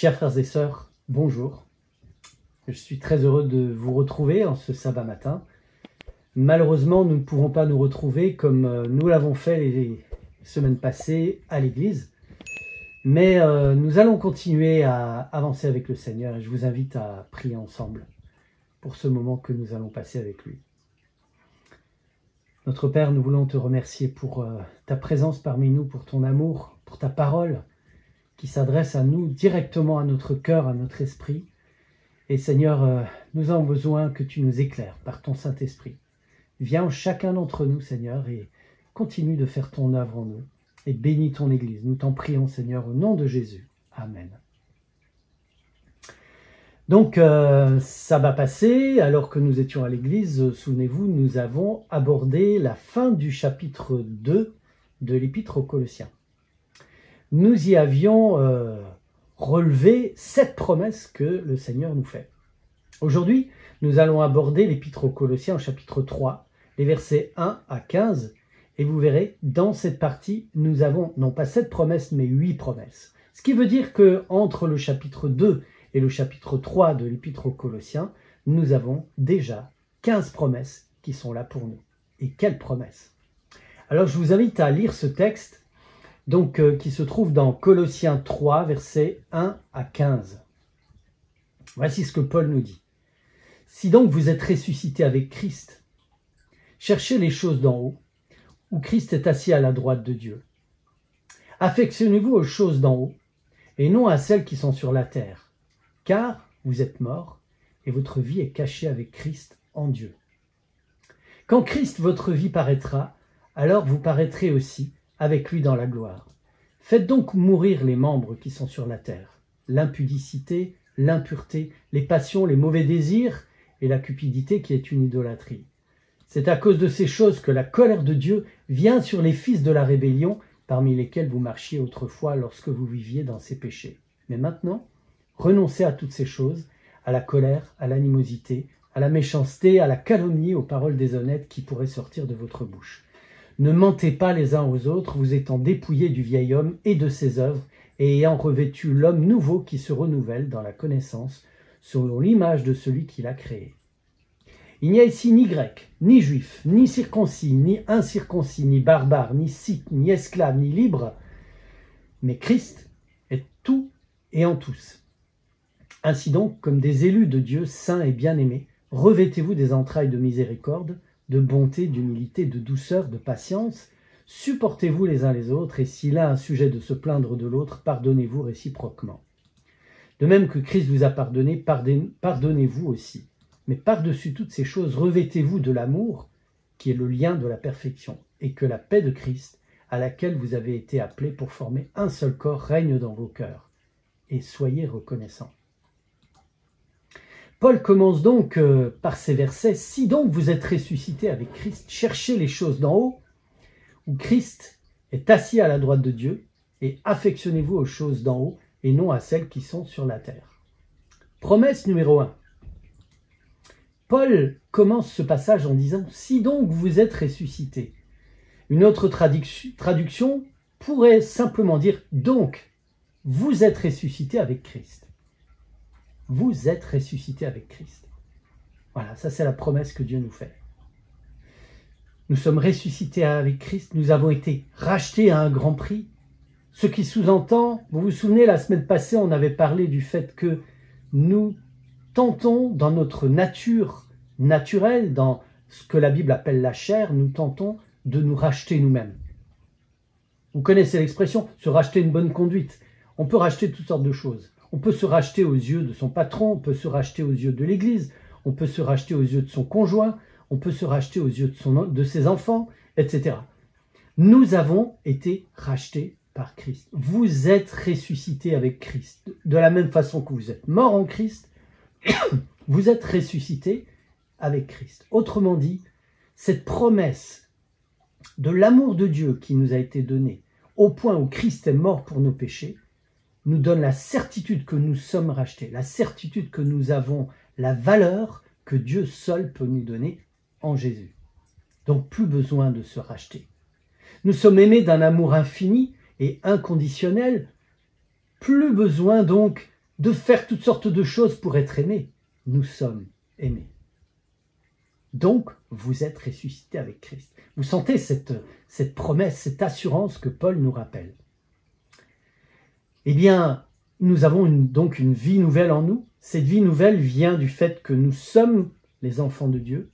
Chers frères et sœurs, bonjour. Je suis très heureux de vous retrouver en ce sabbat matin. Malheureusement, nous ne pouvons pas nous retrouver comme nous l'avons fait les semaines passées à l'église. Mais nous allons continuer à avancer avec le Seigneur et je vous invite à prier ensemble pour ce moment que nous allons passer avec lui. Notre Père, nous voulons te remercier pour ta présence parmi nous, pour ton amour, pour ta parole qui s'adresse à nous directement, à notre cœur, à notre esprit. Et Seigneur, nous avons besoin que tu nous éclaires par ton Saint-Esprit. Viens en chacun d'entre nous, Seigneur, et continue de faire ton œuvre en nous. Et bénis ton Église. Nous t'en prions, Seigneur, au nom de Jésus. Amen. Donc, sabbat passé, alors que nous étions à l'église, souvenez-vous, nous avons abordé la fin du chapitre 2 de l'Épître aux Colossiens. Nous y avions relevé 7 promesses que le Seigneur nous fait. Aujourd'hui, nous allons aborder l'Épître aux Colossiens au chapitre 3, les versets 1 à 15, et vous verrez, dans cette partie, nous avons non pas 7 promesses, mais 8 promesses. Ce qui veut dire qu'entre le chapitre 2 et le chapitre 3 de l'Épître aux Colossiens, nous avons déjà 15 promesses qui sont là pour nous. Et quelles promesses! Alors je vous invite à lire ce texte donc, qui se trouve dans Colossiens 3, versets 1 à 15. Voici ce que Paul nous dit. « Si donc vous êtes ressuscités avec Christ, cherchez les choses d'en haut, où Christ est assis à la droite de Dieu. Affectionnez-vous aux choses d'en haut, et non à celles qui sont sur la terre. Car vous êtes morts, et votre vie est cachée avec Christ en Dieu. Quand Christ, votre vie, paraîtra, alors vous paraîtrez aussi avec lui dans la gloire. Faites donc mourir les membres qui sont sur la terre, l'impudicité, l'impureté, les passions, les mauvais désirs, et la cupidité qui est une idolâtrie. C'est à cause de ces choses que la colère de Dieu vient sur les fils de la rébellion, parmi lesquels vous marchiez autrefois lorsque vous viviez dans ces péchés. Mais maintenant, renoncez à toutes ces choses, à la colère, à l'animosité, à la méchanceté, à la calomnie, aux paroles déshonnêtes qui pourraient sortir de votre bouche. Ne mentez pas les uns aux autres, vous étant dépouillés du vieil homme et de ses œuvres, et ayant revêtu l'homme nouveau qui se renouvelle dans la connaissance, selon l'image de celui qui l'a créé. Il n'y a ici ni grec, ni juif, ni circoncis, ni incirconcis, ni barbare, ni scythe, ni esclave, ni libre, mais Christ est tout et en tous. Ainsi donc, comme des élus de Dieu saints et bien-aimés, revêtez-vous des entrailles de miséricorde, de bonté, d'humilité, de douceur, de patience, supportez-vous les uns les autres, et si l'un a un sujet de se plaindre de l'autre, pardonnez-vous réciproquement. De même que Christ vous a pardonné, pardonnez-vous aussi. Mais par-dessus toutes ces choses, revêtez-vous de l'amour, qui est le lien de la perfection, et que la paix de Christ, à laquelle vous avez été appelés pour former un seul corps, règne dans vos cœurs. Et soyez reconnaissants. Paul commence donc par ces versets. « Si donc vous êtes ressuscités avec Christ, cherchez les choses d'en haut, où Christ est assis à la droite de Dieu, et affectionnez-vous aux choses d'en haut, et non à celles qui sont sur la terre. » Promesse numéro 1. Paul commence ce passage en disant « Si donc vous êtes ressuscités ». Une autre traduction pourrait simplement dire « Donc, vous êtes ressuscités avec Christ ». Vous êtes ressuscités avec Christ. Voilà, ça c'est la promesse que Dieu nous fait. Nous sommes ressuscités avec Christ, nous avons été rachetés à un grand prix. Ce qui sous-entend, vous vous souvenez, la semaine passée, on avait parlé du fait que nous tentons, dans notre nature naturelle, dans ce que la Bible appelle la chair, nous tentons de nous racheter nous-mêmes. Vous connaissez l'expression, se racheter une bonne conduite. On peut racheter toutes sortes de choses. On peut se racheter aux yeux de son patron, on peut se racheter aux yeux de l'Église, on peut se racheter aux yeux de son conjoint, on peut se racheter aux yeux de ses enfants, etc. Nous avons été rachetés par Christ. Vous êtes ressuscités avec Christ. De la même façon que vous êtes morts en Christ, vous êtes ressuscités avec Christ. Autrement dit, cette promesse de l'amour de Dieu qui nous a été donnée, au point où Christ est mort pour nos péchés, nous donne la certitude que nous sommes rachetés, la certitude que nous avons la valeur que Dieu seul peut nous donner en Jésus. Donc plus besoin de se racheter. Nous sommes aimés d'un amour infini et inconditionnel, plus besoin donc de faire toutes sortes de choses pour être aimés. Nous sommes aimés. Donc, vous êtes ressuscités avec Christ. Vous sentez cette promesse, cette assurance que Paul nous rappelle. Eh bien, nous avons donc une vie nouvelle en nous. Cette vie nouvelle vient du fait que nous sommes les enfants de Dieu.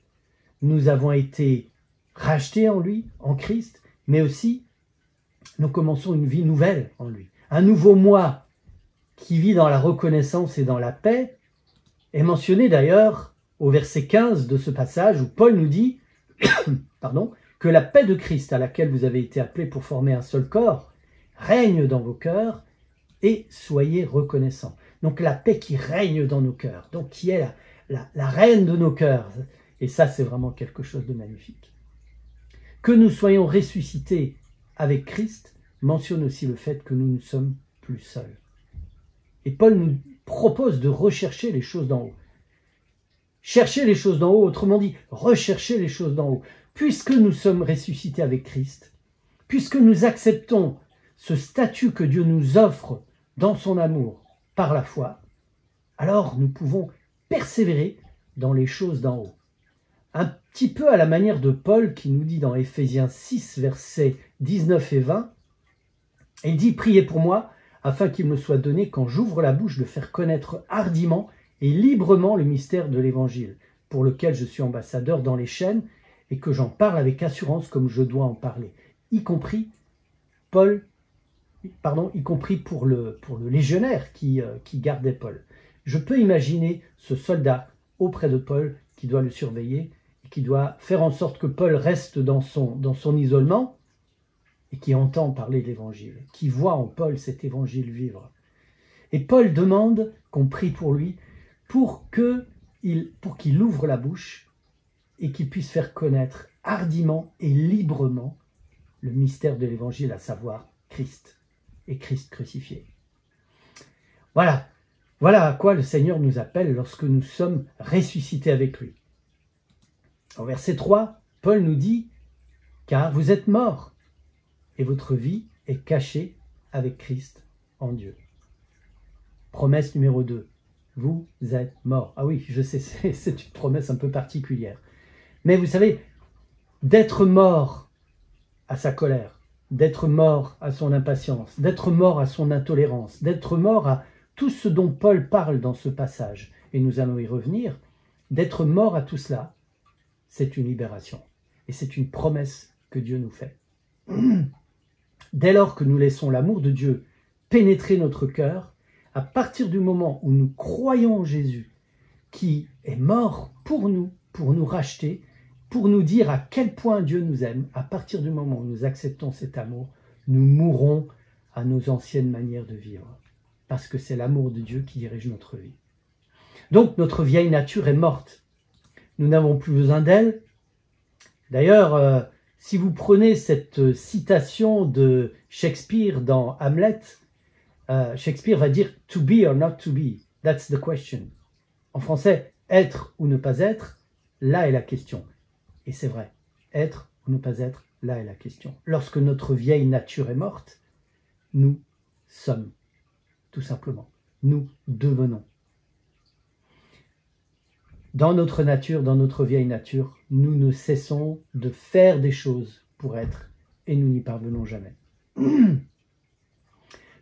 Nous avons été rachetés en lui, en Christ, mais aussi nous commençons une vie nouvelle en lui. Un nouveau moi qui vit dans la reconnaissance et dans la paix est mentionné d'ailleurs au verset 15 de ce passage où Paul nous dit que la paix de Christ à laquelle vous avez été appelés pour former un seul corps règne dans vos cœurs et soyez reconnaissants. Donc la paix qui règne dans nos cœurs, donc qui est la reine de nos cœurs. Et ça, c'est vraiment quelque chose de magnifique. Que nous soyons ressuscités avec Christ mentionne aussi le fait que nous ne sommes plus seuls. Et Paul nous propose de rechercher les choses d'en haut. Chercher les choses d'en haut, autrement dit, rechercher les choses d'en haut. Puisque nous sommes ressuscités avec Christ, puisque nous acceptons ce statut que Dieu nous offre dans son amour par la foi, alors nous pouvons persévérer dans les choses d'en haut. Un petit peu à la manière de Paul qui nous dit dans Éphésiens 6, versets 19 et 20, il dit « Priez pour moi, afin qu'il me soit donné, quand j'ouvre la bouche, de faire connaître hardiment et librement le mystère de l'Évangile, pour lequel je suis ambassadeur dans les chaînes, et que j'en parle avec assurance comme je dois en parler, y compris pour le légionnaire qui gardait Paul. Je peux imaginer ce soldat auprès de Paul qui doit le surveiller et qui doit faire en sorte que Paul reste dans son isolement et qui entend parler de l'Évangile, qui voit en Paul cet Évangile vivre. Et Paul demande qu'on prie pour lui pour qu'il ouvre la bouche et qu'il puisse faire connaître hardiment et librement le mystère de l'Évangile, à savoir Christ et Christ crucifié. Voilà à quoi le Seigneur nous appelle lorsque nous sommes ressuscités avec lui. Au verset 3, Paul nous dit « Car vous êtes morts, et votre vie est cachée avec Christ en Dieu. » Promesse numéro 2. Vous êtes morts. Ah oui, je sais, c'est une promesse un peu particulière. Mais vous savez, d'être mort à sa colère, d'être mort à son impatience, d'être mort à son intolérance, d'être mort à tout ce dont Paul parle dans ce passage, et nous allons y revenir, d'être mort à tout cela, c'est une libération. Et c'est une promesse que Dieu nous fait. Dès lors que nous laissons l'amour de Dieu pénétrer notre cœur, à partir du moment où nous croyons en Jésus, qui est mort pour nous racheter, pour nous dire à quel point Dieu nous aime, à partir du moment où nous acceptons cet amour, nous mourrons à nos anciennes manières de vivre. Parce que c'est l'amour de Dieu qui dirige notre vie. Donc notre vieille nature est morte. Nous n'avons plus besoin d'elle. D'ailleurs, si vous prenez cette citation de Shakespeare dans Hamlet, Shakespeare va dire « to be or not to be, that's the question ». En français, être ou ne pas être, là est la question. Et c'est vrai, être ou ne pas être, là est la question. Lorsque notre vieille nature est morte, nous sommes, tout simplement. Nous devenons. Dans notre nature, dans notre vieille nature, nous ne cessons de faire des choses pour être, et nous n'y parvenons jamais.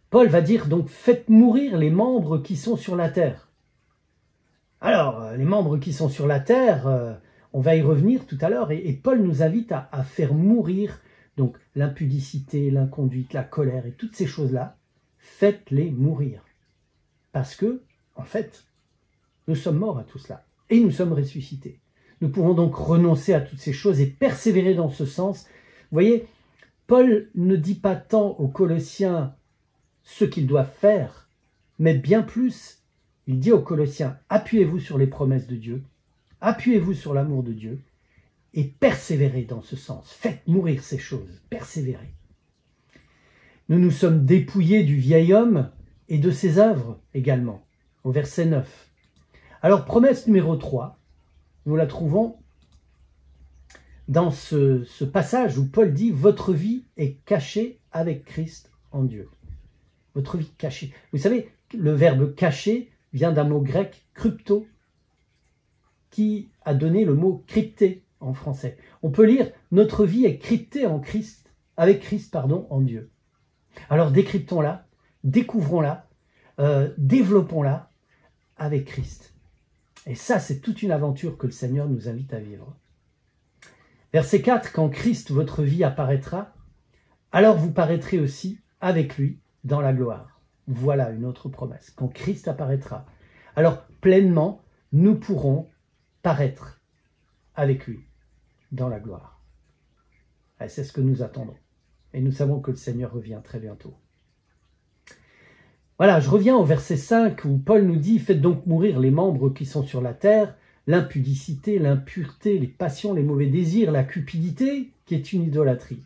Paul va dire donc, faites mourir les membres qui sont sur la terre. Alors, les membres qui sont sur la terre, on va y revenir tout à l'heure, et Paul nous invite à faire mourir donc l'impudicité, l'inconduite, la colère et toutes ces choses-là, faites-les mourir. Parce que, en fait, nous sommes morts à tout cela, et nous sommes ressuscités. Nous pouvons donc renoncer à toutes ces choses et persévérer dans ce sens. Vous voyez, Paul ne dit pas tant aux Colossiens ce qu'ils doivent faire, mais bien plus, il dit aux Colossiens, appuyez-vous sur les promesses de Dieu, appuyez-vous sur l'amour de Dieu, et persévérez dans ce sens. Faites mourir ces choses, persévérez. Nous nous sommes dépouillés du vieil homme et de ses œuvres également, au verset 9. Alors, promesse numéro 3, nous la trouvons dans ce passage où Paul dit « Votre vie est cachée avec Christ en Dieu ». Votre vie cachée. Vous savez, le verbe cacher vient d'un mot grec crypto, qui a donné le mot crypté en français. On peut lire « Notre vie est cryptée en Christ, avec Christ, en Dieu ». Alors décryptons-la, découvrons-la, développons-la avec Christ. Et ça, c'est toute une aventure que le Seigneur nous invite à vivre. Verset 4, « Quand Christ, votre vie, apparaîtra, alors vous paraîtrez aussi avec lui dans la gloire. » Voilà une autre promesse. Quand Christ apparaîtra, alors pleinement, nous pourrons paraître avec lui dans la gloire. Et c'est ce que nous attendons. Et nous savons que le Seigneur revient très bientôt. Voilà, je reviens au verset 5 où Paul nous dit « Faites donc mourir les membres qui sont sur la terre, l'impudicité, l'impureté, les passions, les mauvais désirs, la cupidité, qui est une idolâtrie. »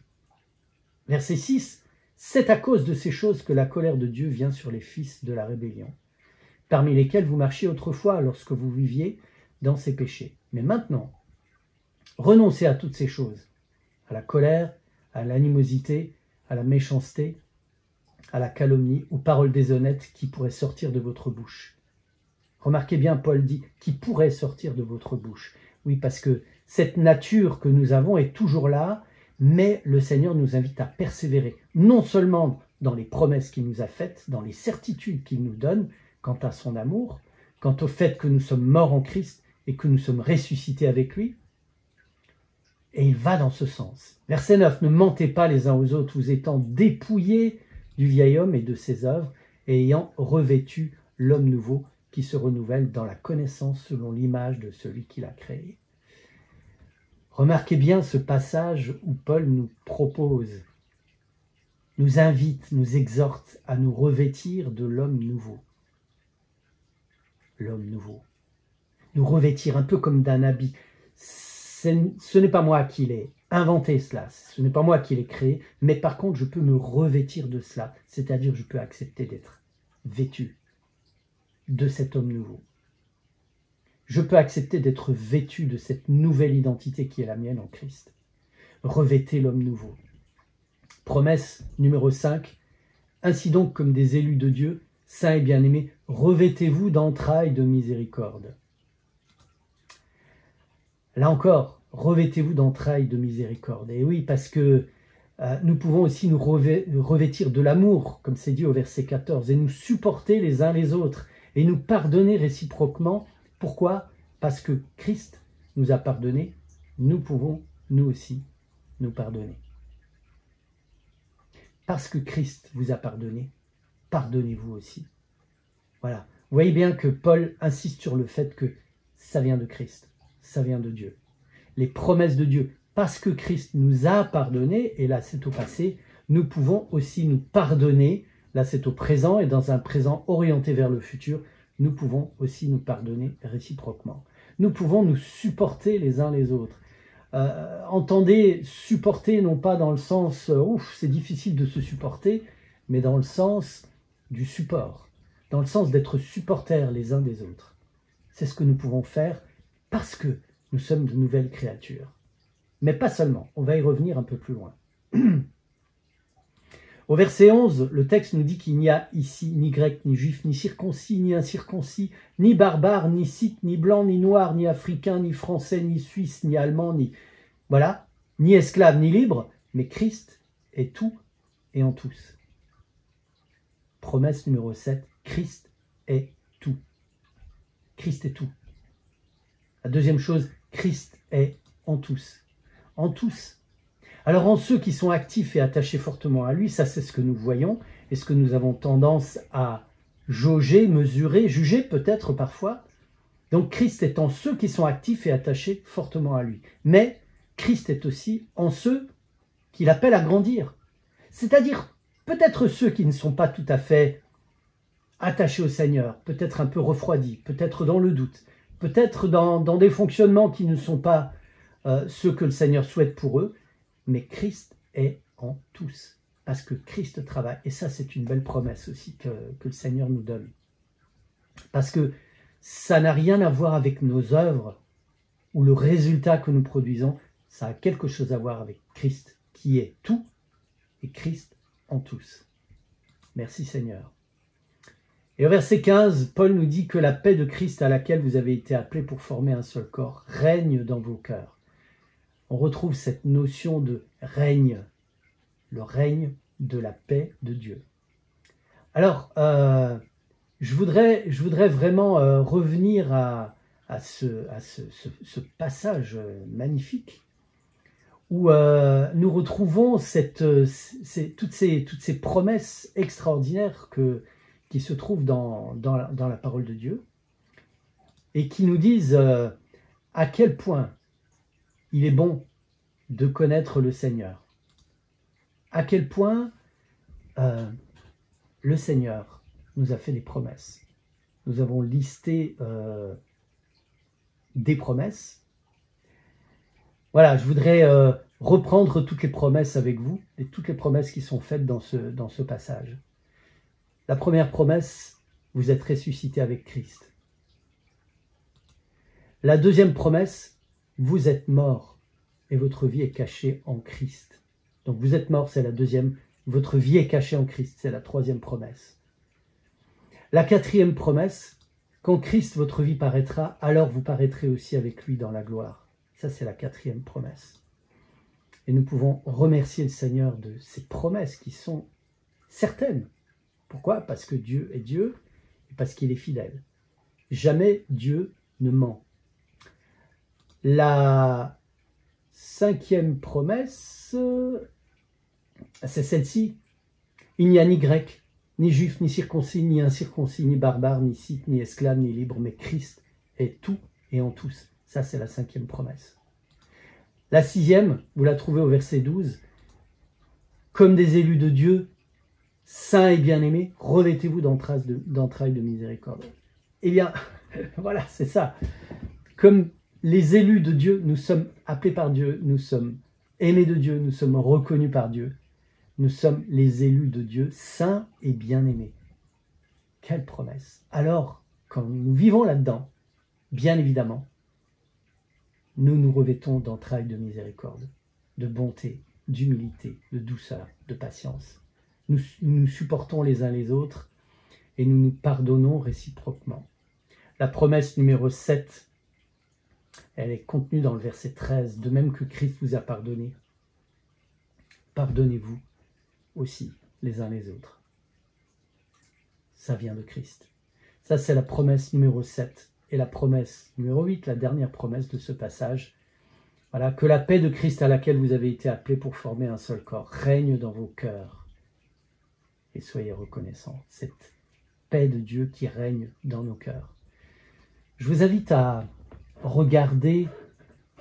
Verset 6 « C'est à cause de ces choses que la colère de Dieu vient sur les fils de la rébellion, parmi lesquels vous marchiez autrefois lorsque vous viviez dans ces péchés. Mais maintenant, renoncez à toutes ces choses, à la colère, à l'animosité, à la méchanceté, à la calomnie, aux paroles déshonnêtes qui pourraient sortir de votre bouche. » Remarquez bien, Paul dit « qui pourrait sortir de votre bouche ». Oui, parce que cette nature que nous avons est toujours là, mais le Seigneur nous invite à persévérer, non seulement dans les promesses qu'il nous a faites, dans les certitudes qu'il nous donne quant à son amour, quant au fait que nous sommes morts en Christ et que nous sommes ressuscités avec lui. Et il va dans ce sens. Verset 9, « Ne mentez pas les uns aux autres, vous étant dépouillés du vieil homme et de ses œuvres, et ayant revêtu l'homme nouveau qui se renouvelle dans la connaissance selon l'image de celui qui l'a créé. » Remarquez bien ce passage où Paul nous propose, nous invite, nous exhorte à nous revêtir de l'homme nouveau. L'homme nouveau. Nous revêtir un peu comme d'un habit. Ce n'est pas moi qui l'ai inventé cela, ce n'est pas moi qui l'ai créé, mais par contre je peux me revêtir de cela, c'est-à-dire je peux accepter d'être vêtu de cet homme nouveau. Je peux accepter d'être vêtu de cette nouvelle identité qui est la mienne en Christ. Revêtez l'homme nouveau. Promesse numéro 5. Ainsi donc, comme des élus de Dieu, saints et bien-aimés, revêtez-vous d'entrailles de miséricorde. Là encore, revêtez-vous d'entrailles de miséricorde. Et oui, parce que nous pouvons aussi nous revêtir de l'amour, comme c'est dit au verset 14, et nous supporter les uns les autres, et nous pardonner réciproquement. Pourquoi? Parce que Christ nous a pardonné, nous pouvons, nous aussi, nous pardonner. Parce que Christ vous a pardonné, pardonnez-vous aussi. Voilà. Vous voyez bien que Paul insiste sur le fait que ça vient de Christ, ça vient de Dieu. Les promesses de Dieu, parce que Christ nous a pardonné, et là c'est au passé, nous pouvons aussi nous pardonner, là c'est au présent, et dans un présent orienté vers le futur, nous pouvons aussi nous pardonner réciproquement. Nous pouvons nous supporter les uns les autres. Entendez supporter, non pas dans le sens ouf, c'est difficile de se supporter, mais dans le sens du support, dans le sens d'être supporters les uns des autres. C'est ce que nous pouvons faire parce que nous sommes de nouvelles créatures. Mais pas seulement, on va y revenir un peu plus loin. Au verset 11, le texte nous dit qu'il n'y a ici ni grec, ni juif, ni circoncis, ni incirconcis, ni barbare, ni scythe, ni blanc, ni noir, ni africain, ni français, ni suisse, ni allemand, ni... Voilà, ni esclave, ni libre, mais Christ est tout et en tous. Promesse numéro 7, Christ est tout. Christ est tout. La deuxième chose, Christ est en tous. En tous. Alors en ceux qui sont actifs et attachés fortement à lui, ça c'est ce que nous voyons et ce que nous avons tendance à jauger, mesurer, juger peut-être parfois. Donc Christ est en ceux qui sont actifs et attachés fortement à lui. Mais Christ est aussi en ceux qu'il appelle à grandir. C'est-à-dire peut-être ceux qui ne sont pas tout à fait attachés au Seigneur, peut-être un peu refroidis, peut-être dans le doute, peut-être dans des fonctionnements qui ne sont pas ceux que le Seigneur souhaite pour eux, mais Christ est en tous, parce que Christ travaille. Et ça, c'est une belle promesse aussi que le Seigneur nous donne. Parce que ça n'a rien à voir avec nos œuvres ou le résultat que nous produisons, ça a quelque chose à voir avec Christ, qui est tout, et Christ en tous. Merci Seigneur. Et au verset 15, Paul nous dit que la paix de Christ à laquelle vous avez été appelés pour former un seul corps règne dans vos cœurs. On retrouve cette notion de règne, le règne de la paix de Dieu. Alors, je voudrais vraiment revenir à ce passage magnifique où nous retrouvons toutes ces promesses extraordinaires qui se trouvent dans la parole de Dieu et qui nous disent à quel point il est bon de connaître le Seigneur, à quel point le Seigneur nous a fait des promesses. Nous avons listé des promesses. Voilà, je voudrais reprendre toutes les promesses avec vous, et toutes les promesses qui sont faites dans ce passage. La première promesse, vous êtes ressuscité avec Christ. La deuxième promesse, vous êtes mort et votre vie est cachée en Christ. Donc vous êtes mort, c'est la deuxième. Votre vie est cachée en Christ, c'est la troisième promesse. La quatrième promesse, quand Christ, votre vie, paraîtra, alors vous paraîtrez aussi avec lui dans la gloire. Ça, c'est la quatrième promesse. Et nous pouvons remercier le Seigneur de ces promesses qui sont certaines. Pourquoi? Parce que Dieu est Dieu et parce qu'il est fidèle. Jamais Dieu ne ment. La cinquième promesse, c'est celle-ci. Il n'y a ni grec, ni juif, ni circoncis, ni incirconcis, ni barbare, ni scythe, ni esclave, ni libre, mais Christ est tout et en tous. Ça, c'est la cinquième promesse. La sixième, vous la trouvez au verset 12. Comme des élus de Dieu, saints et bien-aimés, revêtez-vous d'entrailles de miséricorde. Eh bien, voilà, c'est ça. Comme les élus de Dieu, nous sommes appelés par Dieu, nous sommes aimés de Dieu, nous sommes reconnus par Dieu. Nous sommes les élus de Dieu, saints et bien-aimés. Quelle promesse! Alors, quand nous vivons là-dedans, bien évidemment, nous nous revêtons d'entrailles de miséricorde, de bonté, d'humilité, de douceur, de patience. Nous nous supportons les uns les autres et nous nous pardonnons réciproquement. La promesse numéro 7, elle est contenue dans le verset 13, de même que Christ vous a pardonné. Pardonnez-vous aussi les uns les autres. Ça vient de Christ. Ça, c'est la promesse numéro 7. Et la promesse numéro 8, la dernière promesse de ce passage, voilà, que la paix de Christ à laquelle vous avez été appelés pour former un seul corps règne dans vos cœurs. Et soyez reconnaissants, cette paix de Dieu qui règne dans nos cœurs. Je vous invite à regarder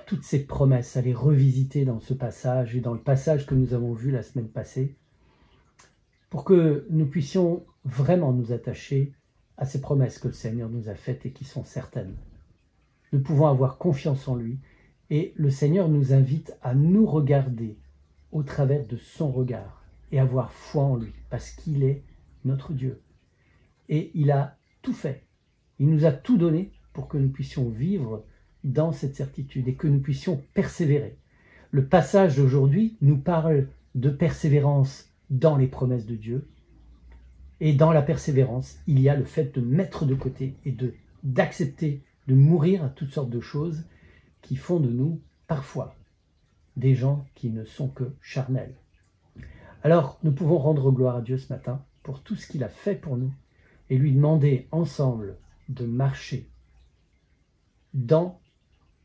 toutes ces promesses, à les revisiter dans ce passage et dans le passage que nous avons vu la semaine passée, pour que nous puissions vraiment nous attacher à ces promesses que le Seigneur nous a faites et qui sont certaines. Nous pouvons avoir confiance en lui et le Seigneur nous invite à nous regarder au travers de son regard et avoir foi en lui parce qu'il est notre Dieu. Et il a tout fait. Il nous a tout donné pour que nous puissions vivre dans cette certitude et que nous puissions persévérer. Le passage d'aujourd'hui nous parle de persévérance dans les promesses de Dieu. Et dans la persévérance, il y a le fait de mettre de côté et d'accepter de mourir à toutes sortes de choses qui font de nous, parfois, des gens qui ne sont que charnels. Alors, nous pouvons rendre gloire à Dieu ce matin pour tout ce qu'il a fait pour nous et lui demander ensemble de marcher dans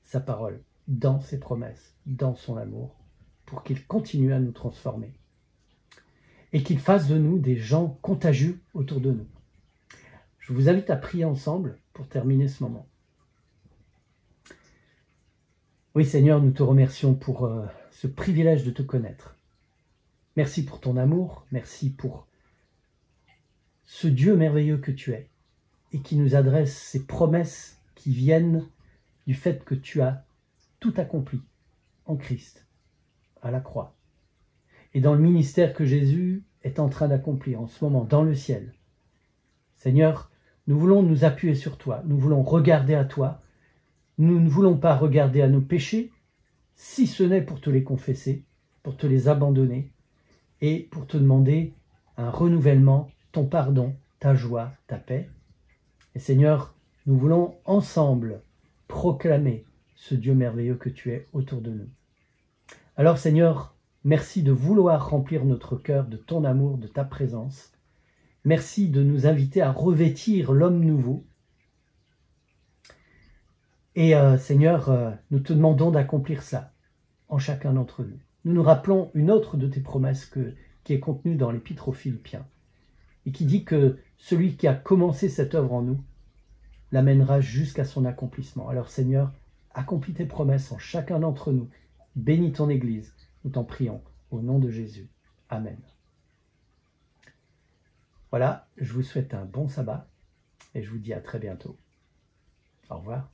sa parole, dans ses promesses, dans son amour, pour qu'il continue à nous transformer et qu'il fasse de nous des gens contagieux autour de nous. Je vous invite à prier ensemble pour terminer ce moment. Oui Seigneur, nous te remercions pour ce privilège de te connaître. Merci pour ton amour, merci pour ce Dieu merveilleux que tu es et qui nous adresse ces promesses qui viennent du fait que tu as tout accompli en Christ, à la croix. Et dans le ministère que Jésus est en train d'accomplir en ce moment, dans le ciel. Seigneur, nous voulons nous appuyer sur toi, nous voulons regarder à toi, nous ne voulons pas regarder à nos péchés, si ce n'est pour te les confesser, pour te les abandonner et pour te demander un renouvellement, ton pardon, ta joie, ta paix. Et Seigneur, nous voulons ensemble proclamer ce Dieu merveilleux que tu es autour de nous. Alors Seigneur, merci de vouloir remplir notre cœur de ton amour, de ta présence. Merci de nous inviter à revêtir l'homme nouveau. Et Seigneur, nous te demandons d'accomplir ça en chacun d'entre nous. Nous nous rappelons une autre de tes promesses qui est contenue dans l'Épître aux Philippiens et qui dit que celui qui a commencé cette œuvre en nous l'amènera jusqu'à son accomplissement. Alors Seigneur, accomplis tes promesses en chacun d'entre nous. Bénis ton Église, nous t'en prions, au nom de Jésus. Amen. Voilà, je vous souhaite un bon sabbat et je vous dis à très bientôt. Au revoir.